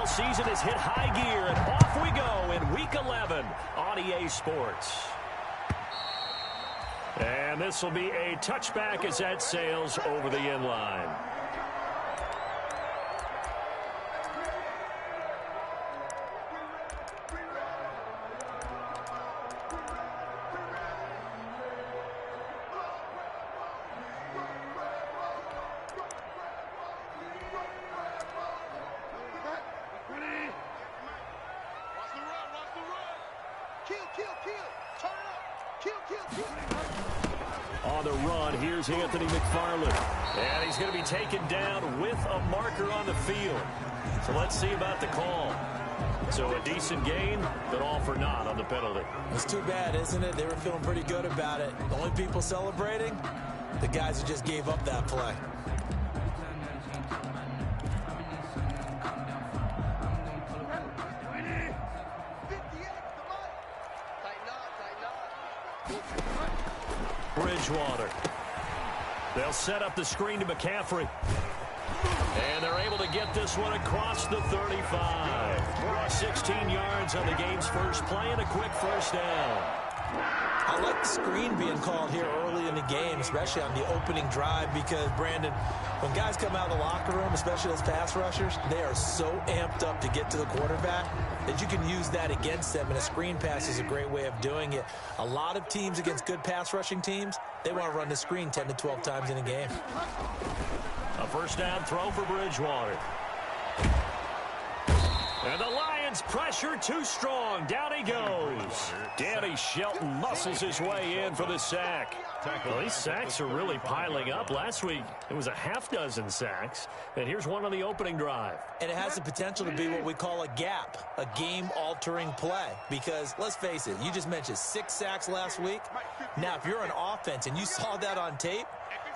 NFL season has hit high gear, and off we go in Week 11 on EA Sports. And this will be a touchback as that sails over the end line. On the run, here's Anthony McFarland. And he's going to be taken down with a marker on the field. So let's see about the call. So a decent gain, but all for naught on the penalty. It's too bad, isn't it? They were feeling pretty good about it. The only people celebrating, the guys who just gave up that play. Bridgewater. They'll set up the screen to McCaffrey. And they're able to get this one across the 35. 16 yards on the game's first play and a quick first down. I like the screen being called here early in the game, especially on the opening drive, because, Brandon, when guys come out of the locker room, especially those pass rushers, they are so amped up to get to the quarterback that you can use that against them, and a screen pass is a great way of doing it. A lot of teams against good pass rushing teams, they want to run the screen 10 to 12 times in a game. A first down throw for Bridgewater. And the Lions pressure too strong. Down he goes. Danny Shelton muscles his way in for the sack. Well, these sacks are really piling up. Last week, it was a half-dozen sacks. And here's one on the opening drive. And it has the potential to be what we call a gap, a game-altering play. Because, let's face it, you just mentioned 6 sacks last week. Now, if you're an offense and you saw that on tape,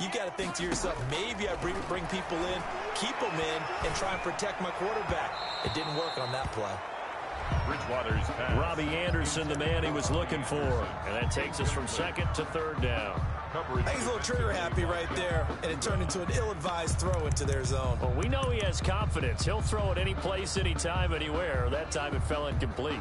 you've got to think to yourself, maybe I bring people in, keep them in, and try and protect my quarterback. It didn't work on that play. Bridgewater's pass. Robbie Anderson, the man he was looking for. And that takes us from second to third down. He's a little trigger happy right there, and it turned into an ill-advised throw into their zone. Well, we know he has confidence. He'll throw it any place, anytime, anywhere. That time it fell incomplete.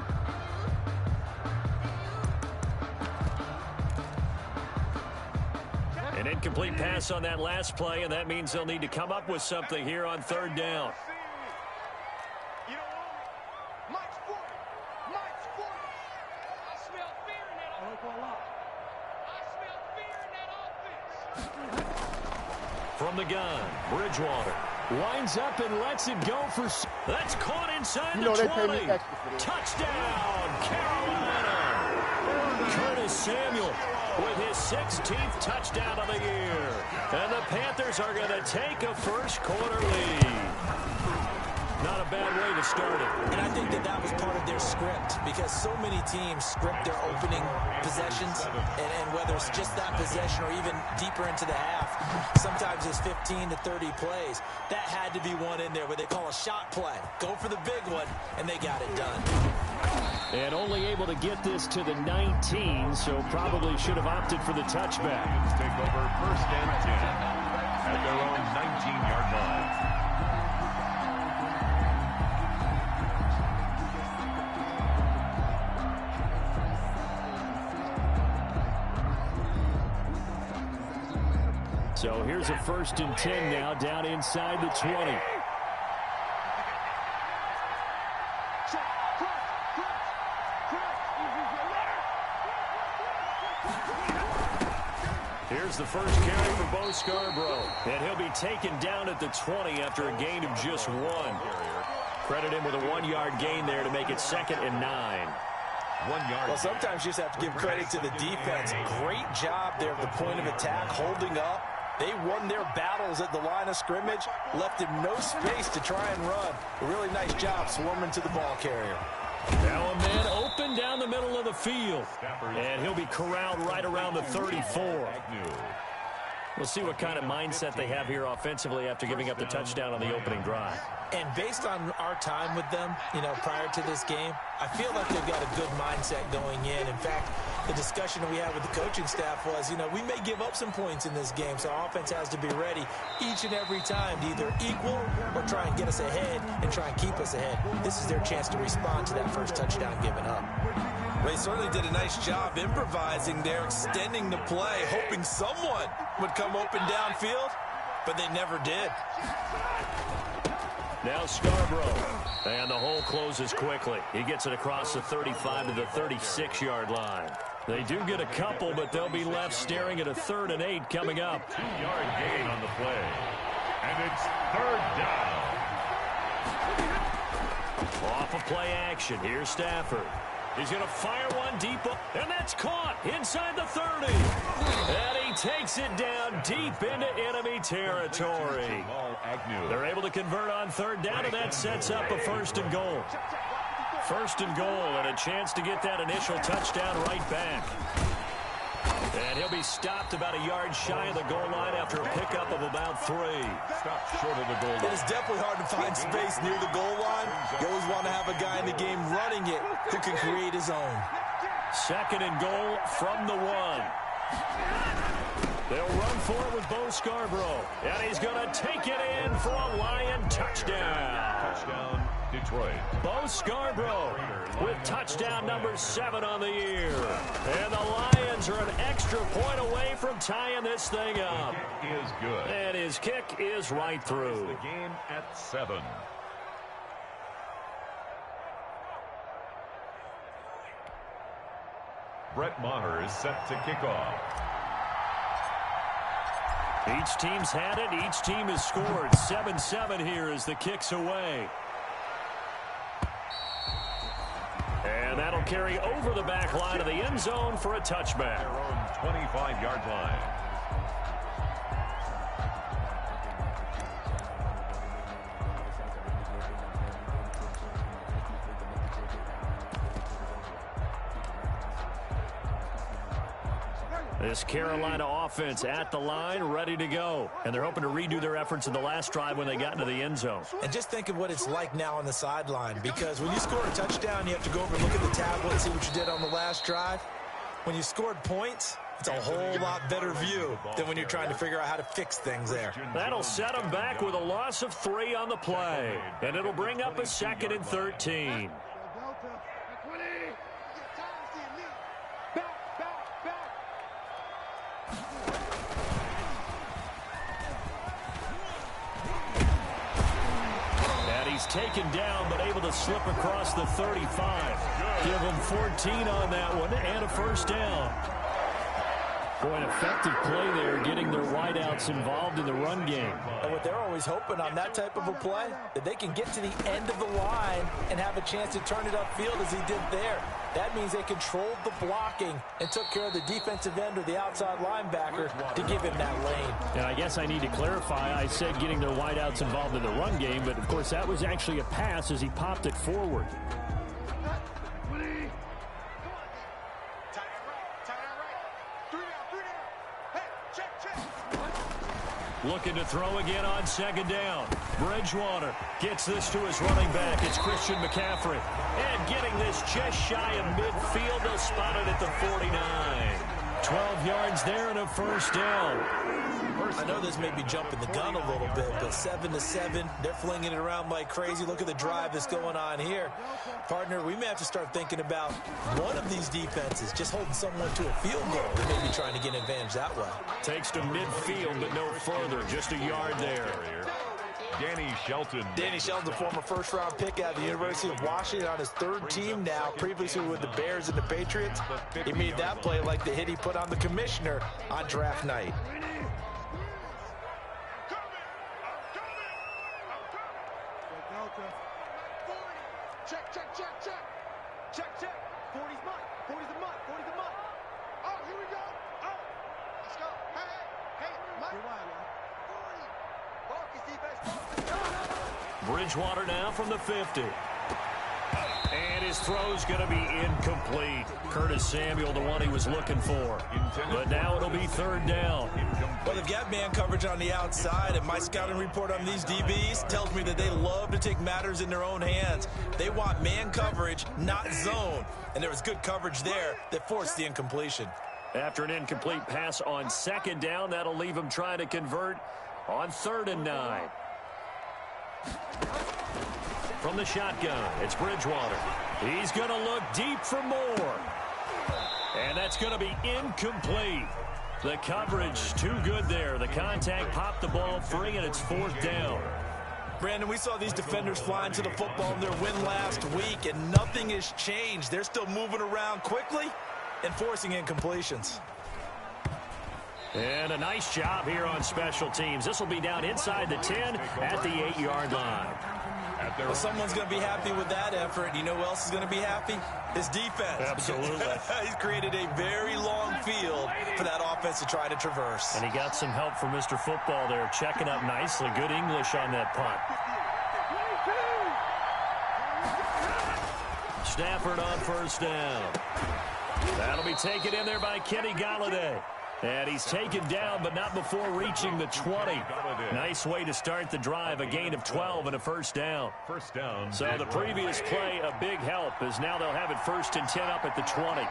An incomplete pass on that last play, and that means they'll need to come up with something here on third down. From the gun, Bridgewater winds up and lets it go for... That's caught inside the 20. Touchdown, Carolina. Curtis Samuel with his 16th touchdown of the year. And the Panthers are going to take a first-quarter lead. Not a bad way to start it. And I think that was part of their script, because so many teams script their opening possessions, and whether it's just that possession or even deeper into the half, sometimes it's 15 to 30 plays. That had to be one in there where they call a shot play. Go for the big one, and they got it done. And only able to get this to the 19, so probably should have opted for the touchback. Take over first and 10 at their own 19-yard line. So here's a first and 10 now, down inside the 20. Here's the first carry for Bo Scarborough. And he'll be taken down at the 20 after a gain of just 1. Credit him with a 1-yard gain there to make it 2nd and 9. 1 yard. Well, sometimes you just have to give credit to the defense. Great job there at the point of attack, holding up. They won their battles at the line of scrimmage, left him no space to try and run. A really nice job swarming to the ball carrier. Now a man open down the middle of the field. And he'll be corralled right around the 34. We'll see what kind of mindset they have here offensively after giving up the touchdown on the opening drive. And based on our time with them, prior to this game, I feel like they've got a good mindset going in. In fact, the discussion that we had with the coaching staff was, we may give up some points in this game, so our offense has to be ready each and every time to either equal or try and get us ahead and try and keep us ahead. This is their chance to respond to that first touchdown given up. Well, he certainly did a nice job improvising there, extending the play, hoping someone would come open downfield, but they never did. Now Scarborough, and the hole closes quickly. He gets it across the 35 to the 36-yard line. They do get a couple, but they'll be left staring at a 3rd and 8 coming up. 2-yard gain on the play, and it's 3rd down. Off of play action, here's Stafford. He's going to fire one deep, and that's caught inside the 30. And he takes it down deep into enemy territory. They're able to convert on 3rd down, and that sets up a 1st and goal. 1st and goal, and a chance to get that initial touchdown right back. And he'll be stopped about a yard shy of the goal line after a pickup of about 3. Stopped short of the goal line. It is definitely hard to find space near the goal line. You always want to have a guy in the game running it who can create his own. 2nd and goal from the 1. They'll run for it with Bo Scarborough. And he's going to take it in for a Lion touchdown. Touchdown, Detroit. Bo Scarborough with touchdown number 7 on the year. And the Lions are an extra point away from tying this thing up. The kick is good. And his kick is right through. The game at 7. Brett Maher is set to kick off. Each team's had it. Each team has scored. 7-7 here as the kick's away. And that'll carry over the back line of the end zone for a touchback. Their own 25-yard line. This Carolina offense at the line, ready to go. And they're hoping to redo their efforts in the last drive when they got into the end zone. And just think of what it's like now on the sideline, because when you score a touchdown, you have to go over and look at the tablet and see what you did on the last drive. When you scored points, it's a whole lot better view than when you're trying to figure out how to fix things there. That'll set them back with a loss of 3 on the play. And it'll bring up a 2nd and 13. He's taken down, but able to slip across the 35. Give him 14 on that one, and a 1st down. Boy, an effective play there, getting their wideouts involved in the run game. And what they're always hoping on that type of a play, that they can get to the end of the line and have a chance to turn it upfield as he did there. That means they controlled the blocking and took care of the defensive end or the outside linebacker to give him that lane. And I guess I need to clarify, I said getting their wideouts involved in the run game, but of course that was actually a pass as he popped it forward. Looking to throw again on 2nd down. Bridgewater gets this to his running back. It's Christian McCaffrey. And getting this just shy of midfield. They'll spot it at the 49. 12 yards there and a 1st down. I know this may be jumping the gun a little bit, but 7-7, they're flinging it around like crazy. Look at the drive that's going on here. Partner, we may have to start thinking about one of these defenses just holding someone to a field goal and maybe trying to get an advantage that way. Takes to midfield, but no further. Just a yard there. Danny Shelton. Danny Shelton, former 1st-round pick out of the University of Washington, on his 3rd team now, previously with the Bears and the Patriots. He made that play like the hit he put on the commissioner on draft night. Check, check, check, check. Check, check. 40's mine. 40's the mud. 40's the mud. Oh, here we go. Oh, let's go. Hey, Mike. 40. Focus, defense. Focus. Bridgewater now from the 50. And his throw's going to be incomplete. Curtis Samuel, the one he was looking for. But now it'll be third down. Well, they've got man coverage on the outside, and my scouting report on these DBs tells me that they love to take matters in their own hands. They want man coverage, not zone. And there was good coverage there that forced the incompletion. After an incomplete pass on second down, that'll leave him trying to convert on 3rd and 9. From the shotgun, it's Bridgewater. He's going to look deep for more. And that's going to be incomplete. The coverage too good there. The contact popped the ball free, and it's 4th down. Brandon, we saw these defenders flying to the football in their win last week, and nothing has changed. They're still moving around quickly and forcing incompletions. And a nice job here on special teams. This will be down inside the 10 at the 8-yard line. Well, someone's going to be happy with that effort. You know who else is going to be happy? His defense. Absolutely. He's created a very long field for that offense to try to traverse. And he got some help from Mr. Football there, checking up nicely. Good English on that punt. Stafford on 1st down. That'll be taken in there by Kenny Golladay. And he's taken down, but not before reaching the 20. Nice way to start the drive, a gain of 12 and a 1st down. So the previous play, a big help, as now they'll have it 1st and 10 up at the 20.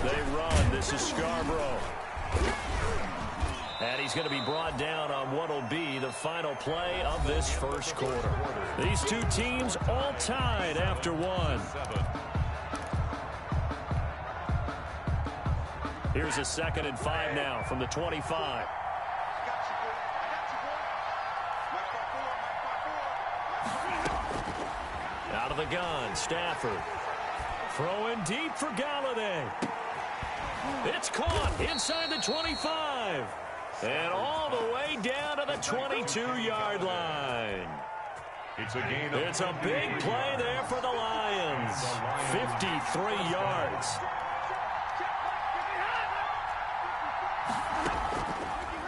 They run. This is Scarborough. And he's going to be brought down on what will be the final play of this first quarter. These two teams all tied after one. Here's a 2nd and 5 now from the 25. Out of the gun, Stafford. Throwing deep for Golladay. It's caught inside the 25. And all the way down to the 22-yard line. It's a big play there for the Lions. 53 yards.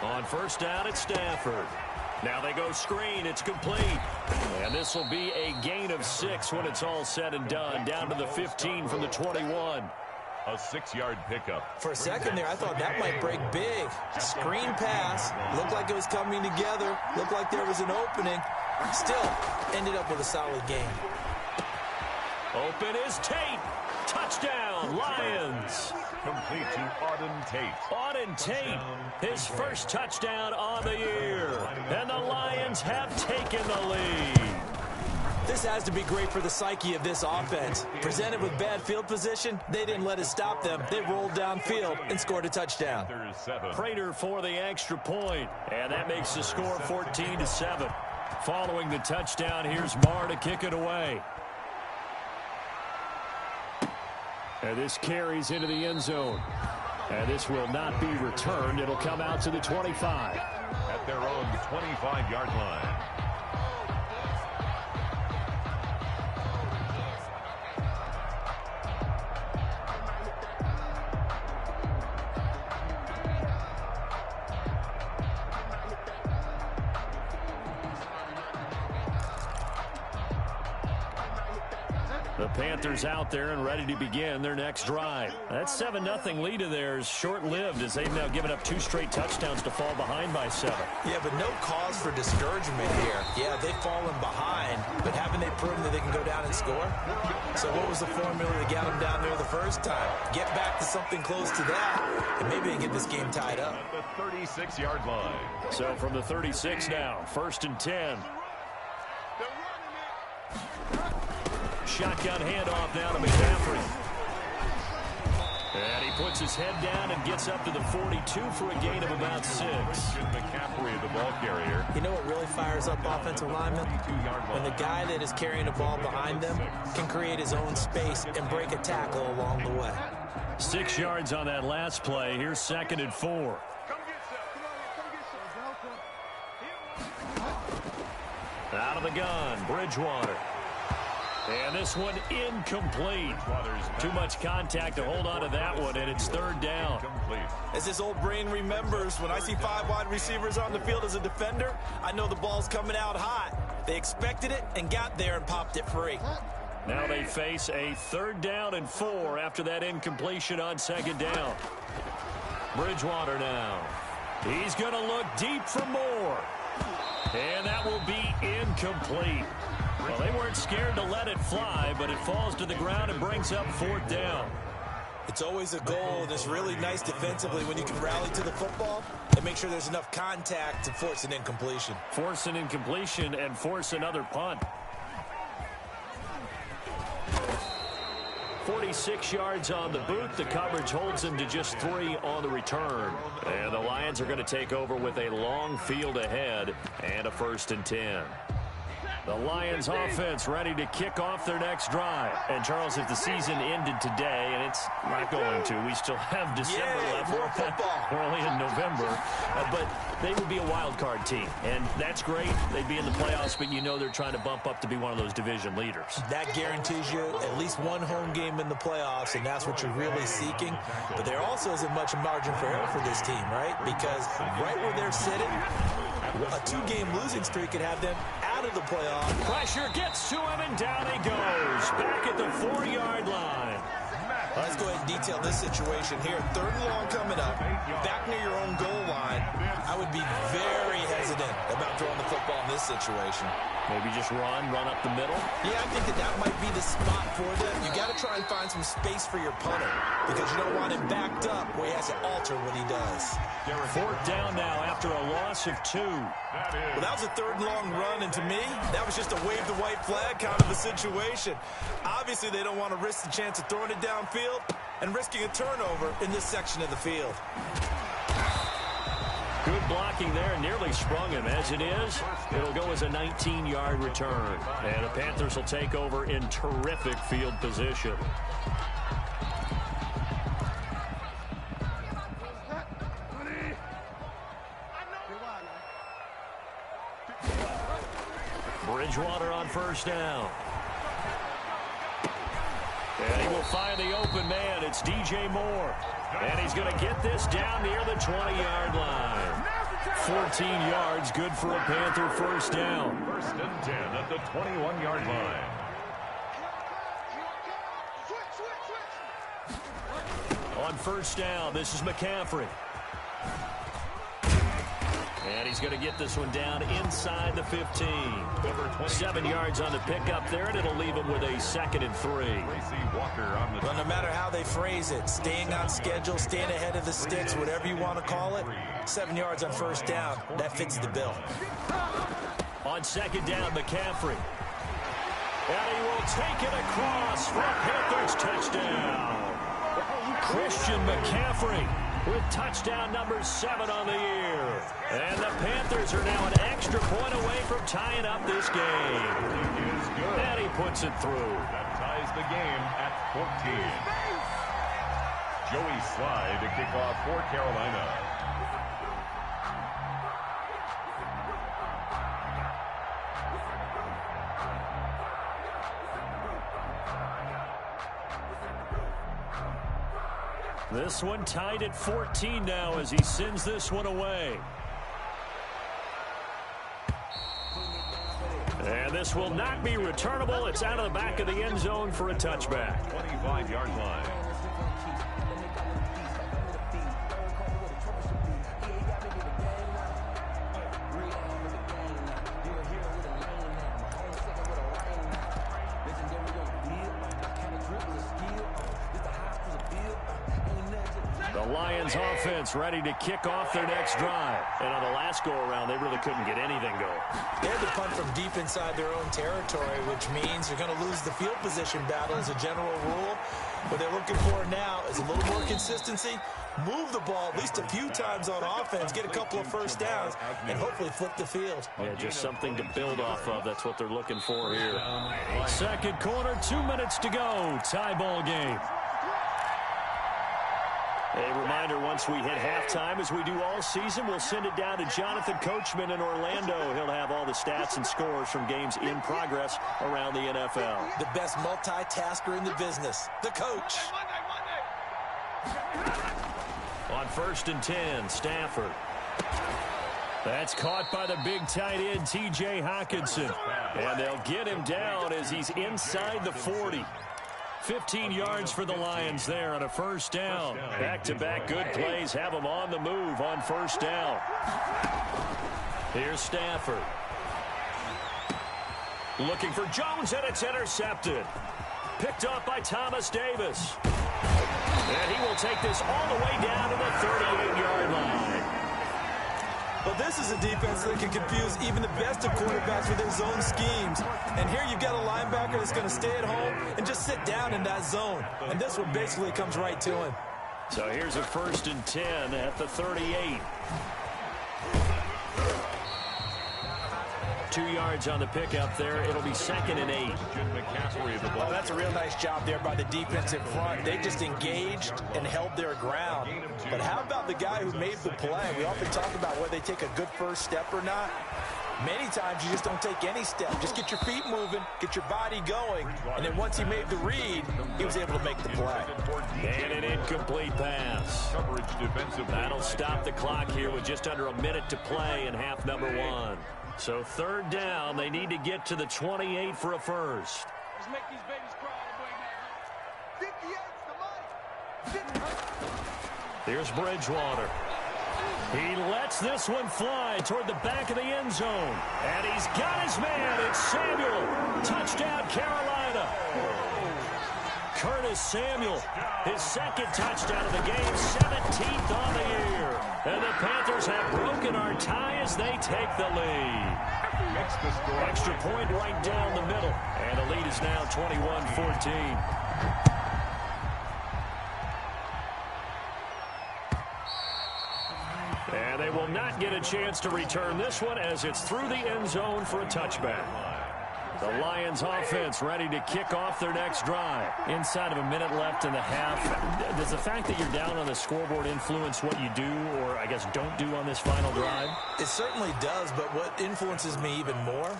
On 1st down, it's Stafford. Now they go screen. It's complete. And this will be a gain of 6 when it's all said and done. Down to the 15 from the 21. A 6-yard pickup. For a second there, I thought that might break big. Screen pass. Looked like it was coming together. Looked like there was an opening. Still ended up with a solid game. Open is Tate. Touchdown, Lions. Complete to Auden Tate. Auden Tate, his first touchdown of the year. And the Lions have taken the lead. This has to be great for the psyche of this offense. Presented with bad field position, they didn't let it stop them. They rolled downfield and scored a touchdown. Prater for the extra point, and that makes the score 14-7. Following the touchdown, here's Marr to kick it away. And this carries into the end zone. And this will not be returned. It'll come out to the 25. At their own 25-yard line. The Panthers out there and ready to begin their next drive. That 7-0 lead of theirs short-lived as they've now given up 2 straight touchdowns to fall behind by 7. Yeah, but no cause for discouragement here. Yeah, they've fallen behind, but haven't they proven that they can go down and score? So what was the formula that got them down there the first time? Get back to something close to that, and maybe they get this game tied up. At the 36-yard line. So from the 36 now, 1st and 10. Shotgun handoff now to McCaffrey. And he puts his head down and gets up to the 42 for a gain of about 6. McCaffrey, the ball carrier. You know what really fires up offensive linemen? When the guy that is carrying the ball behind them can create his own space and break a tackle along the way. 6 yards on that last play. Here's 2nd and 4. Out of the gun, Bridgewater. And this one incomplete. Too much contact to hold on to that one, and it's third down. As this old brain remembers, when I see 5 wide receivers on the field as a defender, I know the ball's coming out hot. They expected it and got there and popped it free. Now they face a 3rd down and 4 after that incompletion on 2nd down. Bridgewater now. He's going to look deep for more. And that will be incomplete. Well, they weren't scared to let it fly, but it falls to the ground and brings up 4th down. It's always a goal, and it's really nice defensively when you can rally to the football and make sure there's enough contact to force an incompletion. Force an incompletion and force another punt. 46 yards on the boot. The coverage holds him to just 3 on the return. And the Lions are going to take over with a long field ahead and a 1st and 10. The Lions offense ready to kick off their next drive. And, Charles, if the season ended today, and it's not going to, we still have December left. More football. We're only in November. But they would be a wild card team. And that's great. They'd be in the playoffs, but you know they're trying to bump up to be one of those division leaders. That guarantees you at least one home game in the playoffs, and that's what you're really seeking. But there also isn't much margin for error for this team, right? Because right where they're sitting, a 2-game losing streak could have them out of the playoffs. Pressure gets to him, and down he goes. Back at the 4-yard line. Let's go ahead and detail this situation here. 3rd and long coming up, back near your own goal line. I would be very hesitant about throwing the football in this situation. Maybe just run up the middle. Yeah, I think that might be the spot for them. You got to try and find some space for your punter because you don't want him backed up where he has to alter what he does. 4th down now after a loss of 2. Well, that was a 3rd and long run, and to me, that was just a wave the white flag kind of a situation. Obviously, they don't want to risk the chance of throwing it downfield and risking a turnover in this section of the field. Good blocking there, nearly sprung him. As it is, it'll go as a 19-yard return. And the Panthers will take over in terrific field position. Bridgewater on 1st down. And he will find the open man. It's DJ Moore. And he's going to get this down near the 20-yard line. 14 yards, good for a Panther 1st down. 1st and 10 at the 21-yard line. On 1st down, this is McCaffrey. And he's going to get this one down inside the 15. 7 yards on the pickup there, and it'll leave him with a 2nd and 3. Well, no matter how they phrase it, staying on schedule, staying ahead of the sticks, whatever you want to call it, 7 yards on 1st down, that fits the bill. On 2nd down, McCaffrey. And he will take it across for a Panthers touchdown. Christian McCaffrey with touchdown number 7 on the year. And the Panthers are now an extra point away from tying up this game. And he puts it through. That ties the game at 14. Joey Slye to kick off for Carolina. This one tied at 14 now as he sends this one away. And this will not be returnable. It's out of the back of the end zone for a touchback. 25-yard line. Lions offense ready to kick off their next drive. And on the last go-around, they really couldn't get anything going. They had to punt from deep inside their own territory, which means you're going to lose the field position battle as a general rule. What they're looking for now is a little more consistency, move the ball at least a few times on offense, get a couple of 1st downs, and hopefully flip the field. Yeah, just something to build off of. That's what they're looking for here. 2nd quarter, 2 minutes to go. Tie ball game. A reminder, once we hit halftime, as we do all season, we'll send it down to Jonathan Coachman in Orlando. He'll have all the stats and scores from games in progress around the NFL. The best multitasker in the business, the coach. On 1st and 10, Stafford. That's caught by the big tight end, T.J. Hockenson. And they'll get him down as he's inside the 40. 15 yards for the Lions there on a 1st down. Back-to-back good plays have them on the move on 1st down. Here's Stafford. Looking for Jones, and it's intercepted. Picked off by Thomas Davis. And he will take this all the way down to the 38-yard line. Well, this is a defense that can confuse even the best of quarterbacks with their zone schemes. And here you've got a linebacker that's going to stay at home and just sit down in that zone. And this one basically comes right to him. So here's a 1st and 10 at the 38. 2 yards on the pickup there. It'll be 2nd and 8. Oh, that's a real nice job there by the defensive front. They just engaged and held their ground. But how about the guy who made the play? We often talk about whether they take a good first step or not. Many times you just don't take any step. Just get your feet moving, get your body going, and then once he made the read, he was able to make the play. And an incomplete pass. That'll stop the clock here with just under a minute to play in half number 1. So 3rd down, they need to get to the 28 for a first. Let's make these babies cry all the way now. 58's the money. Here's Bridgewater. He lets this one fly toward the back of the end zone. And he's got his man. It's Samuel. Touchdown, Carolina. Curtis Samuel, his 2nd touchdown of the game, 17th on the year. And the Panthers have broken our tie as they take the lead. Extra point right down the middle. And the lead is now 21-14. And they will not get a chance to return this one as it's through the end zone for a touchback. The Lions offense ready to kick off their next drive. Inside of a minute left in the half, does the fact that you're down on the scoreboard influence what you do or, I guess, don't do on this final drive? It certainly does, but what influences me even more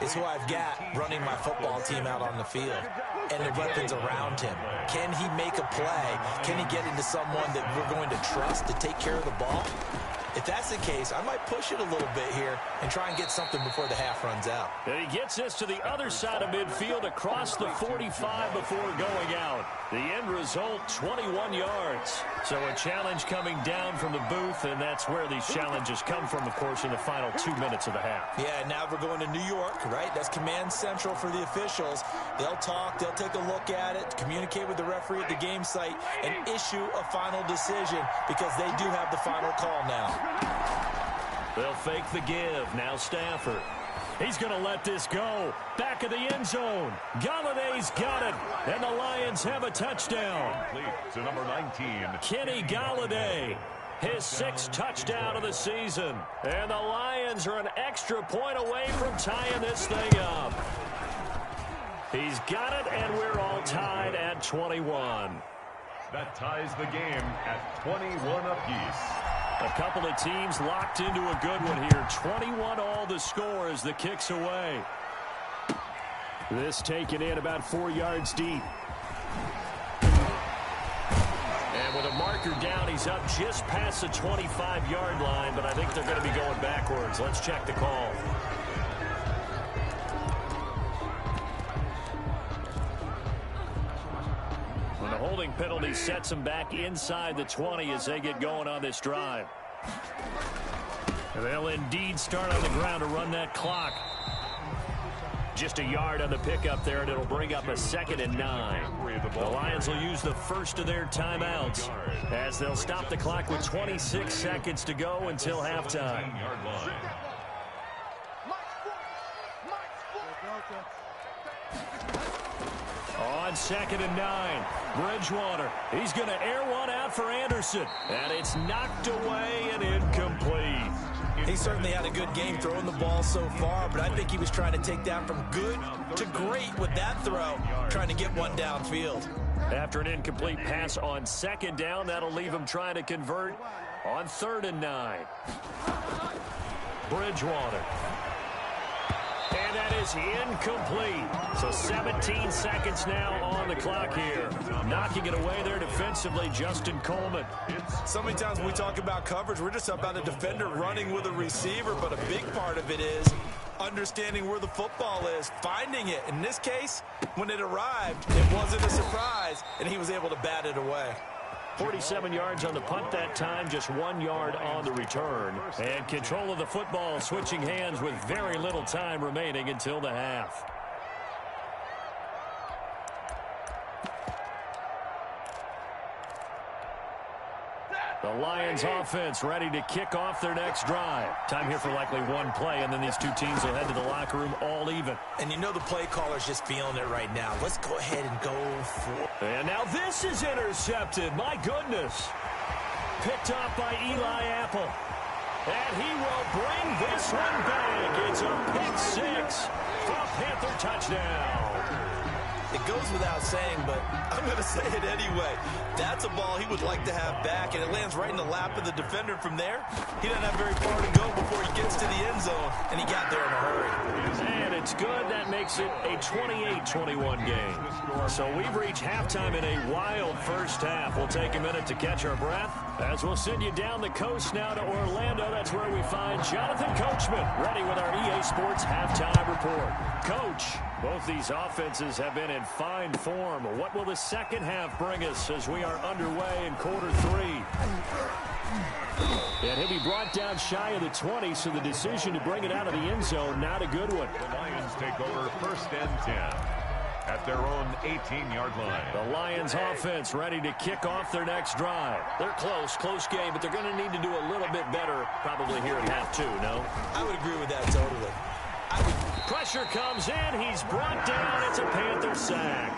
is who I've got running my football team out on the field and the weapons around him. Can he make a play? Can he get into someone that we're going to trust to take care of the ball? If that's the case, I might push it a little bit here and try and get something before the half runs out. And he gets this to the other side of midfield across the 45 before going out. The end result, 21 yards. So a challenge coming down from the booth, and that's where these challenges come from, of course, in the final 2 minutes of the half. Yeah, now we're going to New York, right? That's command central for the officials. They'll talk, they'll take a look at it, communicate with the referee at the game site, and issue a final decision because they do have the final call now. They'll fake the give. Now Stafford. He's going to let this go. Back of the end zone. Galladay's got it. And the Lions have a touchdown. To number 19. Kenny Galladay. His 6th touchdown of the season. And the Lions are an extra point away from tying this thing up. He's got it, and we're all tied at 21. That ties the game at 21 apiece. A couple of teams locked into a good one here. 21 all the score as the kick's away. This taken in about 4 yards deep. And with a marker down, he's up just past the 25-yard line, but I think they're going to be going backwards. Let's check the call. And the holding penalty sets them back inside the 20 as they get going on this drive. They'll indeed start on the ground to run that clock. Just a yard on the pickup there, and it'll bring up a 2nd and 9. The Lions will use the first of their timeouts as they'll stop the clock with 26 seconds to go until halftime. On 2nd and 9, Bridgewater. He's going to air one out for Anderson. And it's knocked away and incomplete. He certainly had a good game throwing the ball so far, but I think he was trying to take that from good to great with that throw, trying to get one downfield. After an incomplete pass on second down, that'll leave him trying to convert on 3rd and 9. Bridgewater. And that is incomplete. So 17 seconds now on the clock here. Knocking it away there defensively, Justin Coleman. So many times when we talk about coverage, we're just about a defender running with a receiver, but a big part of it is understanding where the football is, finding it. In this case, when it arrived, it wasn't a surprise, and he was able to bat it away. 47 yards on the punt that time, just 1 yard on the return. And control of the football switching hands with very little time remaining until the half. The Lions offense ready to kick off their next drive. Time here for likely one play, and then these two teams will head to the locker room all even. And you know the play caller's just feeling it right now. Let's go ahead and go for... And now this is intercepted. My goodness. Picked off by Eli Apple. And he will bring this one back. It's a pick six for a Panther touchdown. It goes without saying, but I'm going to say it anyway. That's a ball he would like to have back, and it lands right in the lap of the defender from there. He doesn't have very far to go before he gets to the end zone, and he got there in a hurry. And it's good. That makes it a 28-21 game. So we've reached halftime in a wild first half. We'll take a minute to catch our breath as we'll send you down the coast now to Orlando. That's where we find Jonathan Coachman ready with our EA Sports halftime report. Coach, both these offenses have been in fine form. What will the second half bring us as we are underway in quarter three? And he'll be brought down shy of the 20, so the decision to bring it out of the end zone, not a good one. The Lions take over 1st and 10 at their own 18-yard line. The Lions offense ready to kick off their next drive. They're close game, but they're going to need to do a little bit better probably here in half two, no? I would agree with that totally. Pressure comes in. He's brought down. It's a Panther sack.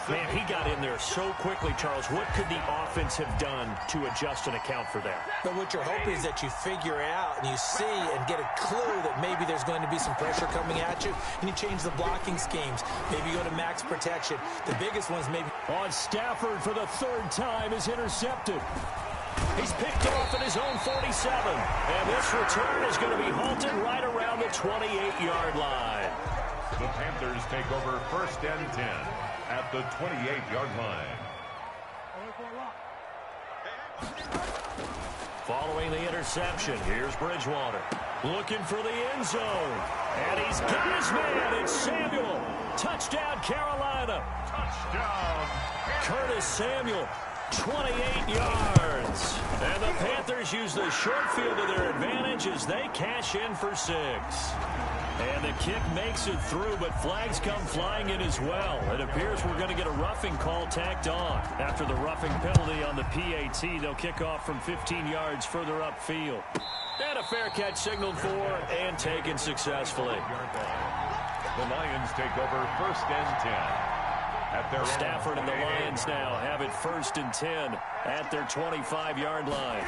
Man, he got in there so quickly, Charles. What could the offense have done to adjust and account for that? But what you're hoping is that you figure out and you see and get a clue that maybe there's going to be some pressure coming at you, and you change the blocking schemes. Maybe you go to max protection. The biggest one's maybe... On Stafford for the 3rd time is intercepted. He's picked off at his own 47. And this return is going to be halted right around the 28-yard line. The Panthers take over 1st and 10 at the 28-yard line. Following the interception, here's Bridgewater. Looking for the end zone. And he's got his man. It's Samuel. Touchdown, Carolina. Touchdown. Curtis Samuel. 28 yards. And the Panthers use the short field to their advantage as they cash in for 6. And the kick makes it through, but flags come flying in as well. It appears we're going to get a roughing call tacked on. After the roughing penalty on the PAT, they'll kick off from 15 yards further upfield. And a fair catch signaled for and taken successfully. The Lions take over 1st and 10. Stafford and the Lions now have it 1st and 10 at their 25-yard line.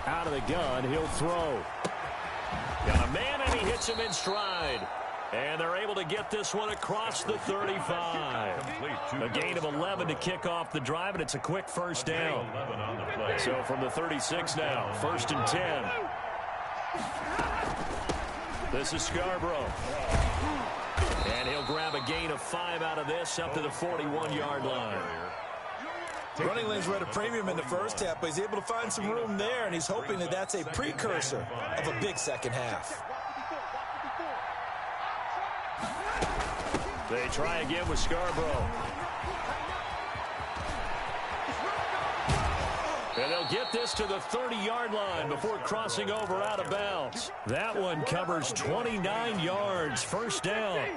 Out of the gun, he'll throw. Got a man, and he hits him in stride. And they're able to get this one across the 35. A gain of 11 to kick off the drive, and it's a quick first down. So from the 36 now, 1st and 10. This is Scarborough. And he'll grab a gain of 5 out of this up to the 41-yard line. Running lanes were at a premium in the first half, but he's able to find some room there, and he's hoping that that's a precursor of a big second half. They try again with Scarborough. And they'll get this to the 30-yard line before crossing over out of bounds. That one covers 29 yards. First down.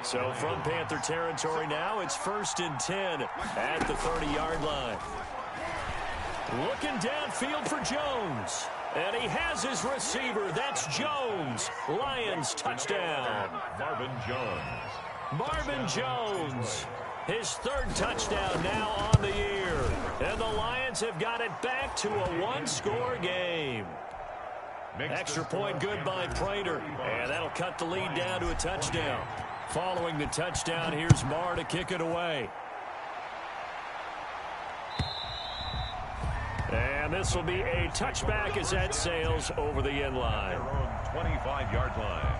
So from Panther territory now, it's 1st and 10 at the 30-yard line. Looking downfield for Jones. And he has his receiver. That's Jones. Lions touchdown. Marvin Jones. His 3rd touchdown now on the year. And the Lions have got it back to a one-score game. Extra point good by Prater. And that'll cut the lead down to a touchdown. Following the touchdown, here's Marr to kick it away. And this will be a touchback as that sails over the end line. Their own 25-yard line.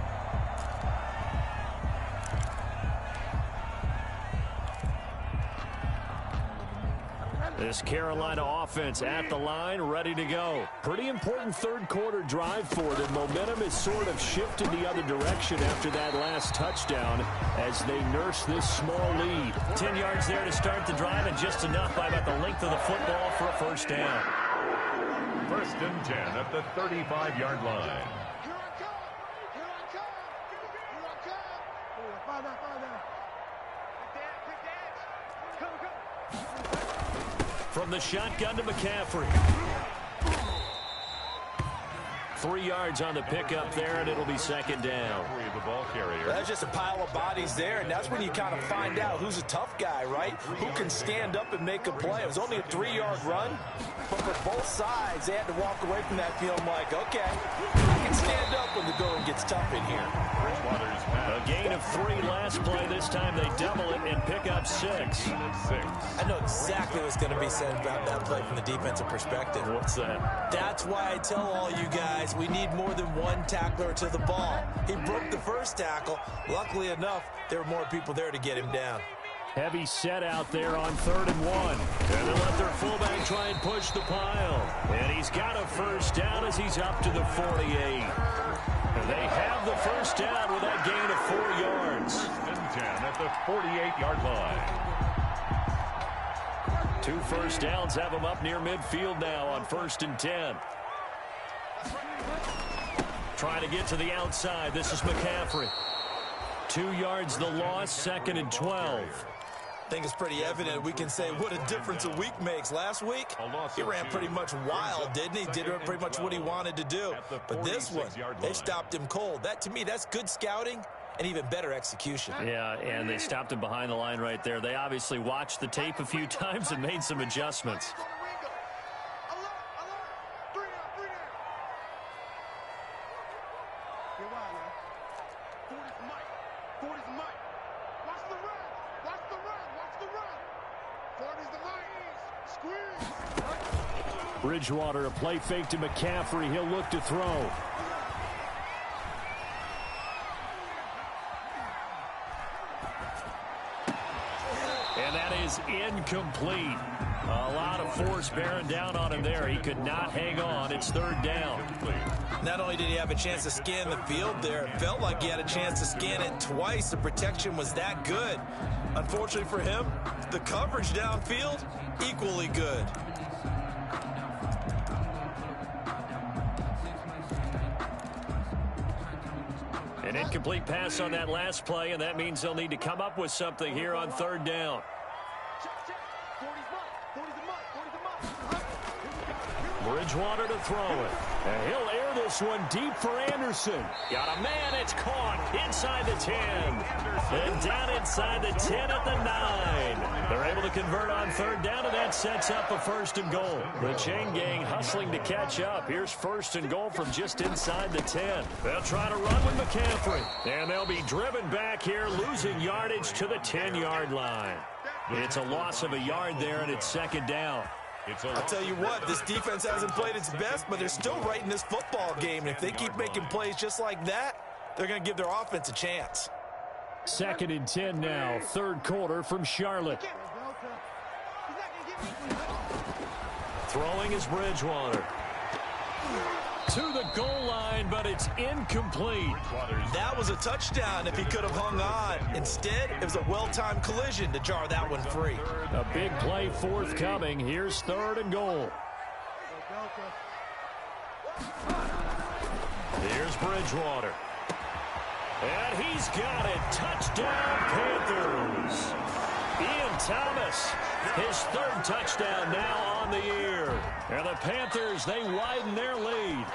This Carolina offense at the line, ready to go. Pretty important third quarter drive for them. Momentum has sort of shifted the other direction after that last touchdown as they nurse this small lead. 10 yards there to start the drive and just enough by about the length of the football for a first down. First and 10 at the 35-yard line. Here I come! Here I come! Here I come! Find out, find out. Quick dash, come, come. From the shotgun to McCaffrey. 3 yards on the pickup there, and it'll be second down. The ball carrier. That's just a pile of bodies there, and that's when you kind of find out who's a tough guy, right? Who can stand up and make a play. It was only a 3-yard run, but for both sides, they had to walk away from that feeling like, okay, I can stand up when the going gets tough in here. A gain of 3 last play. This time they double it and pick up 6. I know exactly what's going to be said about that play from the defensive perspective. What's that? That's why I tell all you guys we need more than one tackler to the ball. He broke the first tackle. Luckily enough, there were more people there to get him down. Heavy set out there on 3rd and 1. And they let their fullback try and push the pile. And he's got a first down as he's up to the 48. And they have the first down with that gain of 4 yards. And 10 at the 48-yard line. 2 first downs have them up near midfield now on 1st and 10. Trying to get to the outside. This is McCaffrey. 2 yards the loss, 2nd and 12. I think it's pretty evident. We can say what a difference a week makes. Last week, he ran pretty much wild, didn't he? Did pretty much what he wanted to do. But this one, they stopped him cold. That, to me, that's good scouting and even better execution. Yeah, and they stopped him behind the line right there. They obviously watched the tape a few times and made some adjustments. Bridgewater, a play fake to McCaffrey. He'll look to throw. And that is incomplete. A lot of force bearing down on him there. He could not hang on. It's 3rd down. Not only did he have a chance to scan the field there, it felt like he had a chance to scan it twice. The protection was that good. Unfortunately for him, the coverage downfield, equally good. An incomplete pass on that last play, and that means they'll need to come up with something here on 3rd down. Bridgewater to throw it. And he'll air this one deep for Anderson. Got a man, it's caught inside the 10. And down inside the 10 at the 9. They're able to convert on 3rd down, and that sets up a 1st and goal. The chain gang hustling to catch up. Here's 1st and goal from just inside the 10. They'll try to run with McCaffrey. And they'll be driven back here, losing yardage to the 10-yard line. It's a loss of a yard there, and it's 2nd down. I'll tell you what, this defense hasn't played its best, but they're still right in this football game. And if they keep making plays just like that, they're going to give their offense a chance. 2nd and 10 now, 3rd quarter from Charlotte. Throwing is Bridgewater. To the goal line, but it's incomplete. That was a touchdown if he could have hung on. Instead, it was a well-timed collision to jar that one free. A big play forthcoming. Here's 3rd and goal. Here's Bridgewater. And he's got it. Touchdown, Panthers. Ian Thomas, his 3rd touchdown now on the year. And the Panthers, they widen their lead.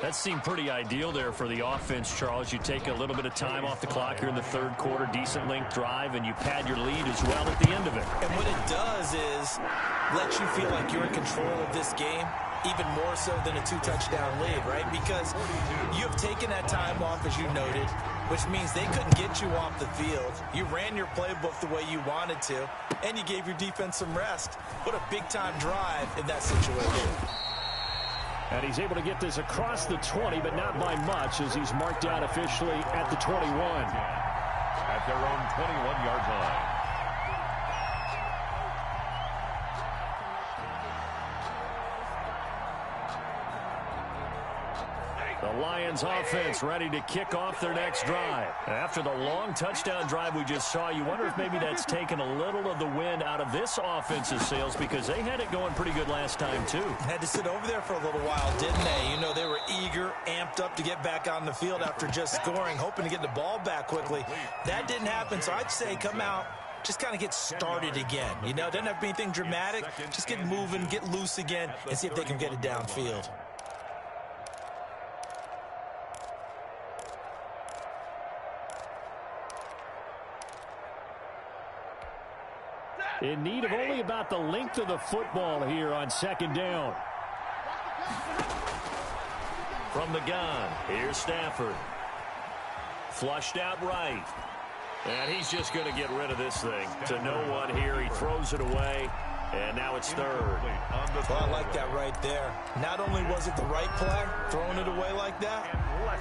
That seemed pretty ideal there for the offense, Charles. You take a little bit of time off the clock here in the 3rd quarter, decent length drive, and you pad your lead as well at the end of it. And what it does is let you feel like you're in control of this game, even more so than a 2-touchdown lead, right? Because you have taken that time off, as you noted. which means they couldn't get you off the field. You ran your playbook the way you wanted to, and you gave your defense some rest. What a big-time drive in that situation. And he's able to get this across the 20, but not by much, as he's marked out officially at the 21. At their own 21-yard line. The Lions offense ready to kick off their next drive. After the long touchdown drive we just saw, you wonder if maybe that's taken a little of the wind out of this offense's sails, because they had it going pretty good last time too. Had to sit over there for a little while, didn't they? You know, they were eager, amped up to get back on the field after just scoring, hoping to get the ball back quickly. That didn't happen, so I'd say come out, just kind of get started again. You know, doesn't have to be anything dramatic. Just get moving, get loose again, and see if they can get it downfield. In need of only about the length of the football here on second down. From the gun, here's Stafford. Flushed out right. And he's just going to get rid of this thing. To no one here, he throws it away. And now it's third. Well, I like that right there. Not only was it the right play, throwing it away like that,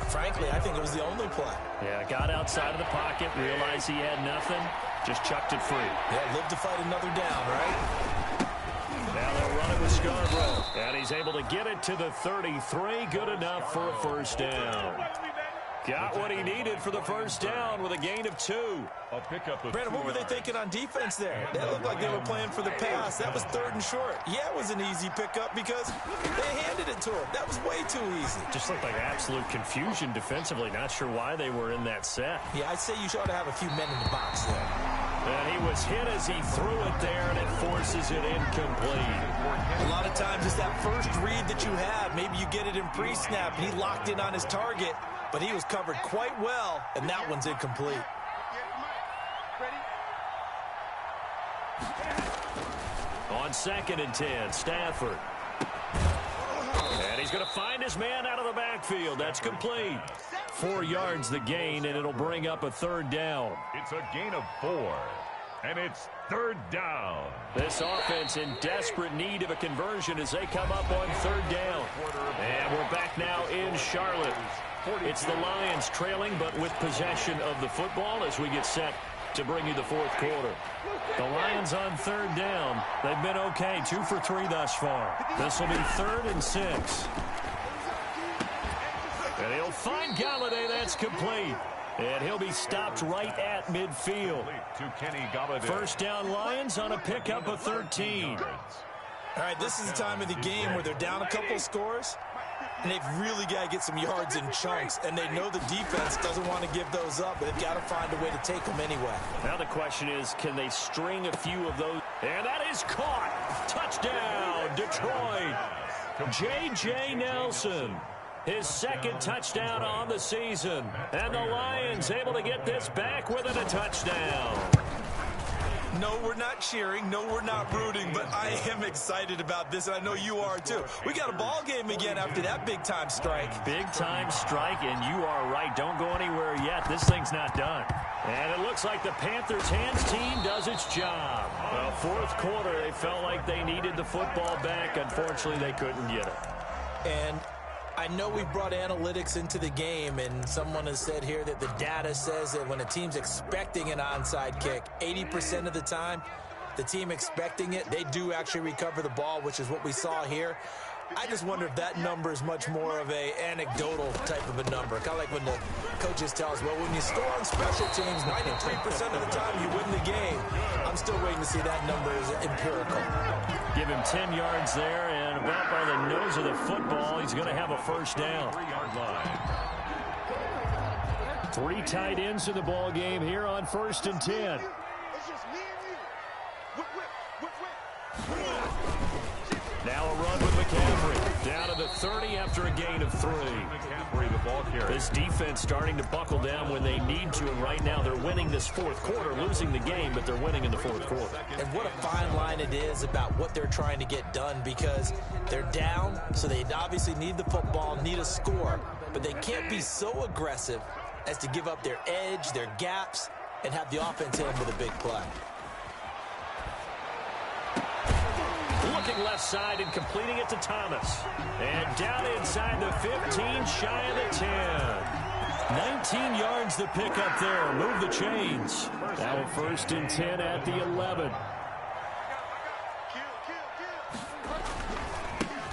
frankly, I think it was the only play. Yeah, got outside of the pocket, realized he had nothing, just chucked it free. Yeah, live to fight another down, right? Now they'll run it with Scarborough. And he's able to get it to the 33. Good enough for a first down. Got what he needed for the first down with a gain of 2. Brandon, what were they thinking on defense there? They looked like they were playing for the pass. That was 3rd and short. Yeah, it was an easy pickup because they handed it to him. That was way too easy. Just looked like absolute confusion defensively. Not sure why they were in that set. Yeah, I'd say you ought to have a few men in the box there. And he was hit as he threw it there, and it forces it incomplete. A lot of times it's that first read that you have. Maybe you get it in pre-snap, and he locked in on his target, but he was covered quite well, and that one's incomplete. On 2nd and 10, Stafford. And he's going to find his man out of the backfield. That's complete. 4 yards the gain, and it'll bring up a 3rd down. It's a gain of 4, and it's 3rd down. This offense in desperate need of a conversion as they come up on 3rd down. And we're back now in Charlotte. It's the Lions trailing, but with possession of the football as we get set to bring you the 4th quarter. The Lions on 3rd down. They've been okay, 2 for 3 thus far. This will be 3rd and 6. And he'll find Galladay. That's complete. And he'll be stopped right at midfield. First down Lions on a pickup of 13. All right, this is the time of the game where they're down a couple scores, and they've really got to get some yards in chunks, and they know the defense doesn't want to give those up, but they've got to find a way to take them anyway. Now the question is, can they string a few of those? And that is caught. Touchdown, Detroit. J.J. Nelson. His 2nd touchdown on the season. And the Lions able to get this back within a touchdown. No, we're not cheering. No, we're not rooting, but I am excited about this, and I know you are too. We got a ball game again after that big-time strike. Big-time strike, and you are right. Don't go anywhere yet. This thing's not done. And it looks like the Panthers' hands team does its job. Well, 4th quarter, they felt like they needed the football back. Unfortunately, they couldn't get it. And I know we brought analytics into the game, and someone has said here that the data says that when a team's expecting an onside kick, 80% of the time, the team expecting it, they do actually recover the ball, which is what we saw here. I just wonder if that number is much more of a anecdotal type of a number. Kind of like when the coaches tell us, well, when you score on special teams, 93% of the time you win the game. I'm still waiting to see that number is empirical. Give him 10 yards there, and about by the nose of the football, he's going to have a first down. 3 tight ends in the ball game here on 1st and 10. It's just me and you. Whip. Now a run with McCaffrey. Down to the 30 after a gain of 3. This defense starting to buckle down when they need to, and right now they're winning this 4th quarter, losing the game, but they're winning in the 4th quarter. And what a fine line it is about what they're trying to get done, because they're down, so they obviously need the football, need a score, but they can't be so aggressive as to give up their edge, their gaps, and have the offense hit them with a big play. Looking left side and completing it to Thomas. And down inside the 15, shy of the 10. 19 yards to pick up there. Move the chains. Now a 1st and 10 at the 11.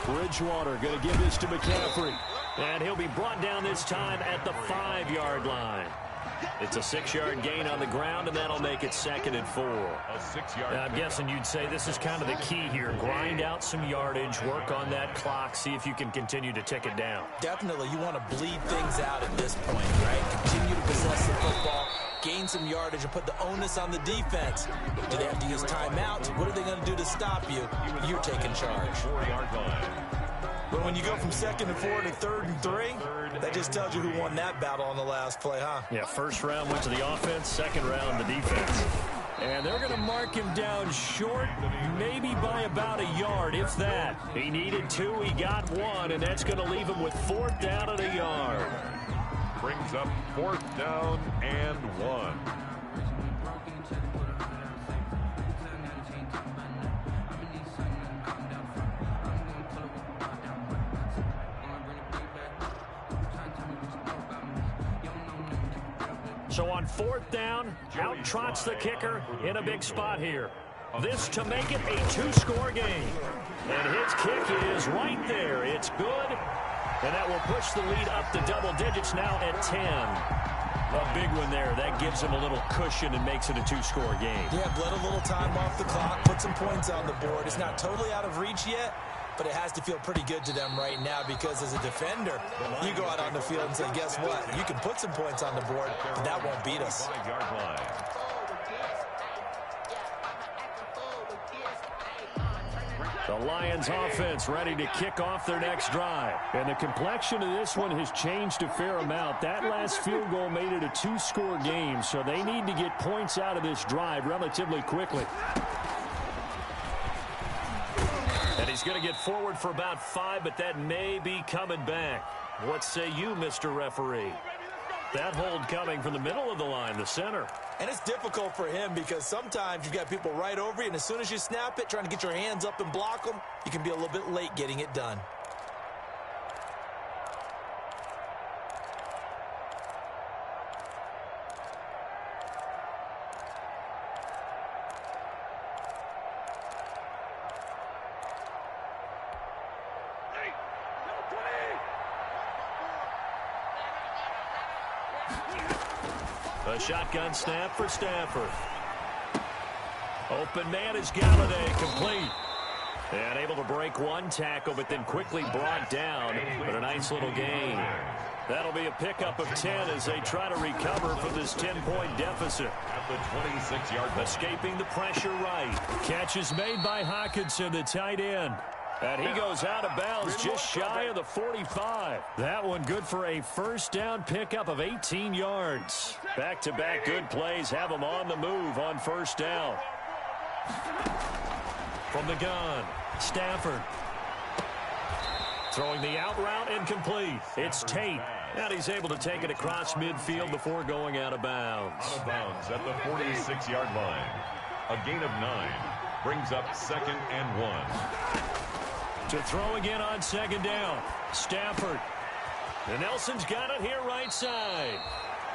Bridgewater going to give this to McCaffrey. And he'll be brought down this time at the 5-yard line. It's a 6-yard gain on the ground, and that'll make it 2nd and 4. I'm guessing you'd say this is kind of the key here. Grind out some yardage, work on that clock, see if you can continue to tick it down. Definitely, you want to bleed things out at this point, right? Continue to possess the football, gain some yardage, and put the onus on the defense. Do they have to use timeouts? What are they going to do to stop you? You're taking charge. But when you go from 2nd and 4 to 3rd and 3, that just tells you who won that battle on the last play, huh? Yeah, 1st round went to the offense, 2nd round the defense. And they're going to mark him down short, maybe by about a yard, if that. He needed 2, he got 1, and that's going to leave him with 4th down and a yard. Brings up 4th down and 1. So on 4th down, out trots the kicker in a big spot here. This to make it a 2-score game. And his kick is right there. It's good. And that will push the lead up to double digits now at 10. A big one there. That gives him a little cushion and makes it a 2-score game. Yeah, bled a little time off the clock, put some points on the board. It's not totally out of reach yet, but it has to feel pretty good to them right now because as a defender, you go out on the field and say, guess what? You can put some points on the board, but that won't beat us. 5-yard line. The Lions offense ready to kick off their next drive. And the complexion of this one has changed a fair amount. That last field goal made it a 2-score game, so they need to get points out of this drive relatively quickly. And he's going to get forward for about 5, but that may be coming back. What say you, Mr. Referee? That hold coming from the middle of the line, the center. And it's difficult for him because sometimes you've got people right over you, and as soon as you snap it, trying to get your hands up and block them, you can be a little bit late getting it done. A shotgun snap for Stafford. Open man is Galladay, complete. And able to break one tackle, but then quickly brought down. But a nice little gain. That'll be a pickup of 10 as they try to recover from this 10-point deficit. At the 26-yard line. Escaping the pressure right. Catch is made by Hockenson, the tight end. And he goes out of bounds just shy of the 45. That one good for a 1st down pickup of 18 yards. Back-to-back good plays have him on the move on 1st down. From the gun, Stafford. Throwing the out route incomplete. It's Tate. And he's able to take it across midfield before going out of bounds. Out of bounds at the 46-yard line. A gain of 9 brings up 2nd and 1. To throw again on 2nd down. Stafford. And Nelson's got it here right side.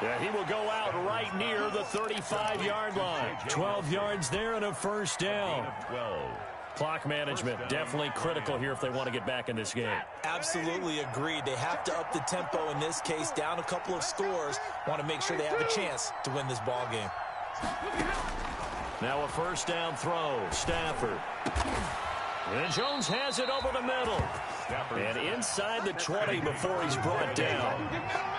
Yeah, he will go out right near the 35-yard line. 12 yards there and a 1st down. 12. Clock management definitely critical here if they want to get back in this game. Absolutely agreed. They have to up the tempo in this case, down a couple of scores. Want to make sure they have a chance to win this ball game. Now a 1st down throw. Stafford. And Jones has it over the middle. And inside the 20 before he's brought down.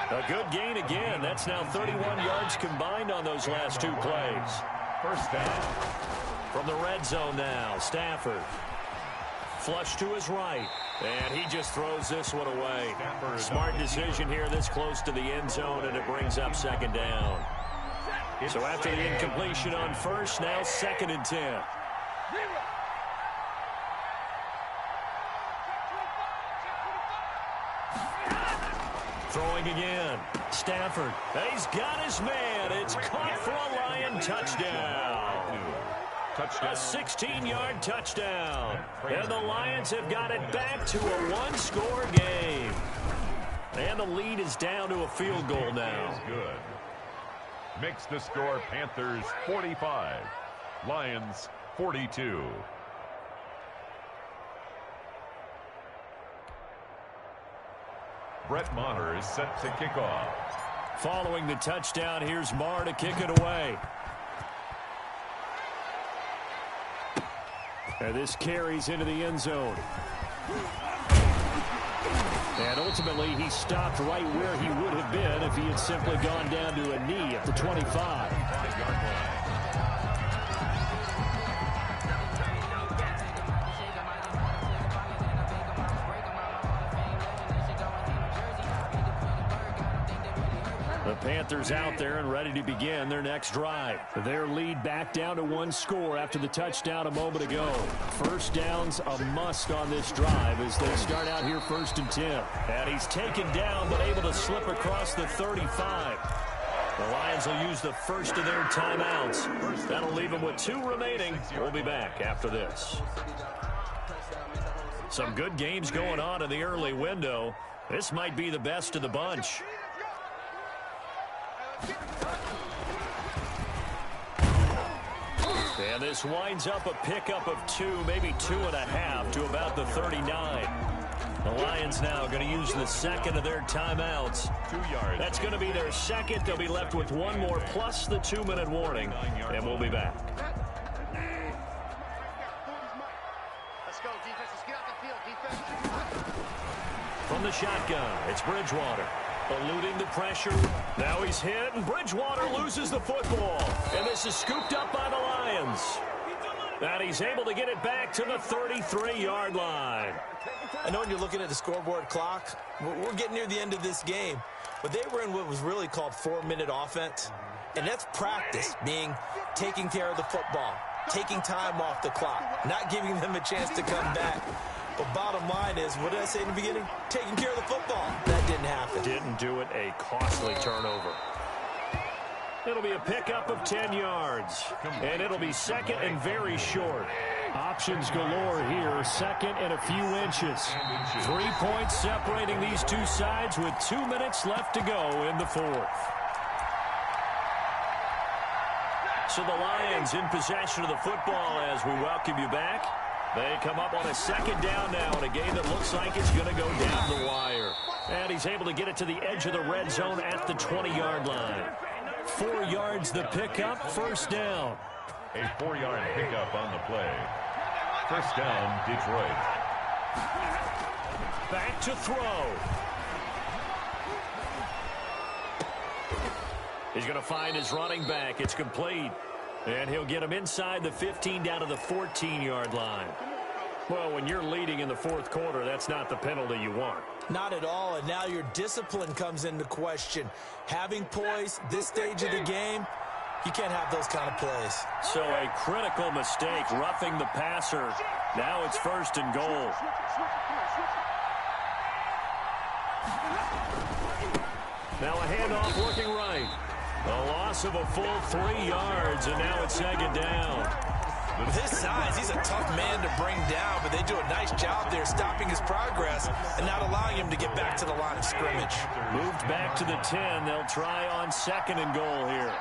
A good gain again. That's now 31 yards combined on those last 2 plays. 1st down. From the red zone now, Stafford. Flush to his right. And he just throws this one away. Smart decision here this close to the end zone, and it brings up 2nd down. So after the incompletion on 1st, now 2nd and 10. Throwing again. Stafford. He's got his man. It's caught for a Lion touchdown. A 16-yard touchdown. And the Lions have got it back to a one-score game. And the lead is down to a field goal now. Good. Makes the score Panthers 45, Lions 42. Brett Maher is set to kick off. Following the touchdown, here's Maher to kick it away. And this carries into the end zone. And ultimately, he stopped right where he would have been if he had simply gone down to a knee at the 25. The Panthers out there and ready to begin their next drive. Their lead back down to one score after the touchdown a moment ago. First down's a must on this drive as they start out here 1st and 10. And he's taken down but able to slip across the 35. The Lions will use the first of their timeouts. That'll leave them with 2 remaining. We'll be back after this. Some good games going on in the early window. This might be the best of the bunch. And this winds up a pickup of 2, maybe 2.5 to about the 39. The Lions now going to use the second of their timeouts. 2 yards. That's going to be their second. They'll be left with 1 more plus the 2-minute warning. And we'll be back. Let's go, defense. Let's get out the field, defense. From the shotgun, it's Bridgewater. Eluding the pressure. Now he's hit, and Bridgewater loses the football. And this is scooped up by the Lions. And he's able to get it back to the 33-yard line. I know when you're looking at the scoreboard clock, we're getting near the end of this game. But they were in what was really called 4-minute offense. And that's practice, being taking care of the football, taking time off the clock, not giving them a chance to come back. But bottom line is, what did I say in the beginning? Taking care of the football. That didn't happen. Didn't do it. A costly turnover. It'll be a pickup of 10 yards. And it'll be second and very short. Options galore here. Second and a few inches. 3 points separating these two sides with 2 minutes left to go in the fourth. So the Lions in possession of the football as we welcome you back. They come up on a second down now in a game that looks like it's going to go down the wire. And he's able to get it to the edge of the red zone at the 20-yard line. 4 yards the pickup, first down. A 4-yard pickup on the play. First down, Detroit. Back to throw. He's going to find his running back. It's complete. And he'll get him inside the 15 down to the 14-yard line. Well, when you're leading in the fourth quarter, that's not the penalty you want. Not at all, and now your discipline comes into question. Having poise, this stage of the game, you can't have those kind of plays. So a critical mistake, roughing the passer. Now it's 1st and goal. Now a handoff working right. A loss of a full 3 yards, and now it's second down. With his size, he's a tough man to bring down, but they do a nice job there stopping his progress and not allowing him to get back to the line of scrimmage. Moved back to the 10. They'll try on 2nd and goal here.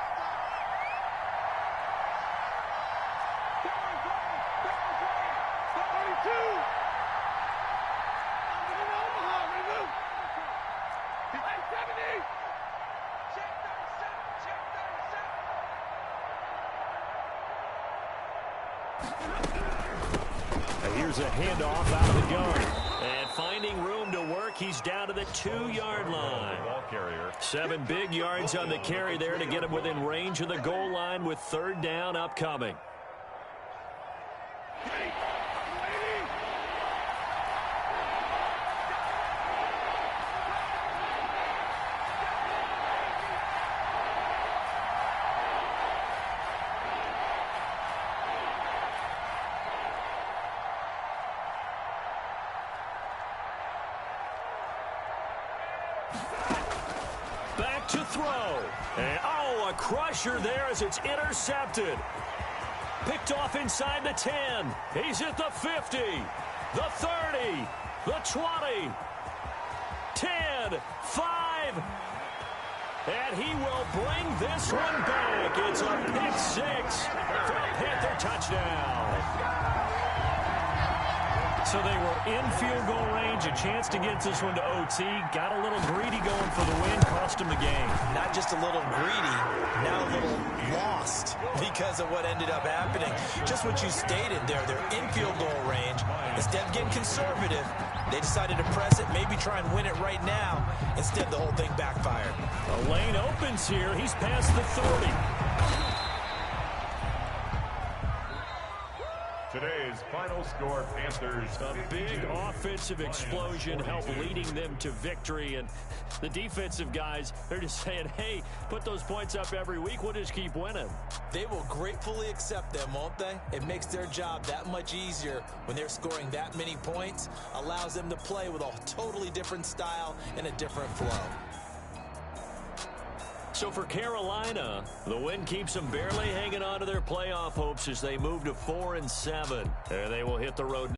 Here's a handoff out of the gun. And finding room to work, he's down to the 2-yard line. 7 big yards on the carry there to get him within range of the goal line with 3rd down upcoming. throw. And, a crusher there as it's intercepted. Picked off inside the 10. He's at the 50, the 30, the 20, 10, 5. And he will bring this one back. It's a pick six for a Panther touchdown. So they were in field goal range, a chance to get this one to OT. Got a little greedy going for the win, cost him the game. Not just a little greedy, now a little lost because of what ended up happening. Just what you stated there, they're in field goal range. Instead of getting conservative, they decided to press it, maybe try and win it right now. Instead, the whole thing backfired. The lane opens here. He's past the 30. Today's final score, Panthers. A big offensive explosion helped leading them to victory. And the defensive guys, they're just saying, hey, put those points up every week. We'll just keep winning. They will gratefully accept them, won't they? It makes their job that much easier when they're scoring that many points. Allows them to play with a totally different style and a different flow. So for Carolina, the win keeps them barely hanging on to their playoff hopes as they move to 4-7. There they will hit the road.